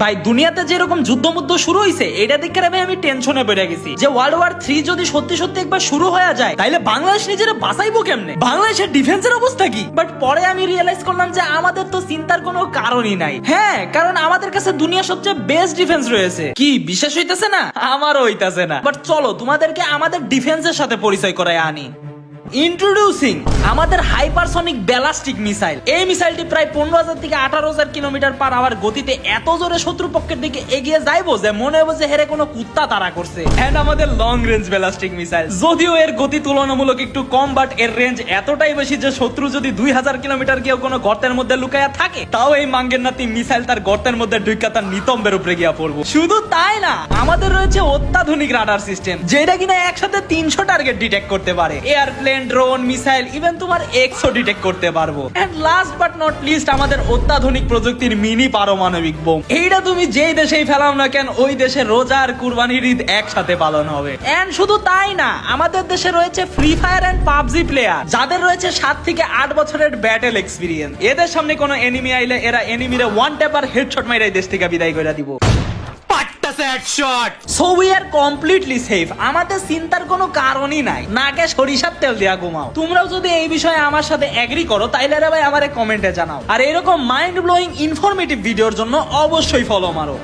ভাই দুনিয়াতে যেরকম যুদ্ধ শুরু হয়েছে এটা দেখে আমি টেনশনে পড়ে গেছি যে ওয়ার্ল্ড ওয়ার 3 যদি সত্যি সত্যি একবার শুরু হয়ে যায় তাহলে বাংলাদেশ নিজেরা বাঁচাইবো কেমনে, বাংলাদেশের ডিফেন্সের অবস্থা কি। বাট পরে আমি রিয়েলাইজ করলাম যে আমাদের তো চিন্তার কোনো কারণই নাই। হ্যাঁ, কারণ আমাদের কাছে দুনিয়ার সবচেয়ে বেস্ট ডিফেন্স রয়েছে। কি বিশ্বাস হইতাছে না? আমারও হইতাছে না। বাট চলো তোমাদেরকে আমাদের ডিফেন্সের সাথে পরিচয় করায় আনি। ইন্ট্রোডিউসিং আমাদের হাইপারসনিক ব্যালাস্টিক মিসাইল। এই মিসাইলটি প্রায় 15,000 থেকে 18,000 কিলোমিটার পার আওয়ার গতিতে এত জোরে শত্রুপক্ষের দিকে এগিয়ে যাইবো যে মনে হবে যে হেরে কোনো কুত্তা তাড়া করছে। এন্ড আমাদের লং রেঞ্জ ব্যালাস্টিক মিসাইল, যদিও এর গতি তুলনামূলক একটু কম, বাট এর রেঞ্জ এতটাই বেশি যে শত্রু যদি 2000 কিলোমিটার গিয়ে কোনো গর্তের মধ্যে লুকায়া থাকে তাও এই মাঙ্গের নাতি মিসাইল তার গর্তের মধ্যে ঢুকা তার নিতম্বের উপরে গিয়া পড়বো। শুধু তাই না, আমাদের রয়েছে অত্যাধুনিক রাডার সিস্টেম যেটা কিনা একসাথে 300 টার্গেট ডিটেক্ট করতে পারে। এয়ারপ্লেন, ড্রোন, মিসাইল, ইভেন তোমার এক্সও ডিটেক্ট করতে পারবো। And last but not least আমাদের অত্যাধুনিক প্রযুক্তির মিনি পারমাণবিক বোম। এইটা তুমি যেই দেশেই ফেলাও না কেন ওই দেশে রোজা আর কুরবানির ঈদ একসাথে পালন হবে। এন্ড শুধু তাই না, আমাদের দেশে রয়েছে Free Fire and PUBG player যাদের রয়েছে 7 থেকে 8 বছরের ব্যাটেল এক্সপিরিয়েন্স। এদের সামনে কোনো এনিমি আইলে এরা এনিমিরে ওয়ান ট্যাপ আর হেডশট মাইরাই দেশ থেকে বিদায় করে দিব। So we are completely safe. আমাদের চিন্তার কোনো কারণই নাই। নাকে সরিষার তেল দিয়া ঘুমাও। তোমরাও যদি এই বিষয়ে আমার সাথে এগ্রি করো তাইলে রে ভাই আমারে কমেন্টে জানাও। আর এরকম মাইন্ড ব্লোয়িং ইনফরমেটিভ ভিডিওর জন্য অবশ্যই ফলো মারো।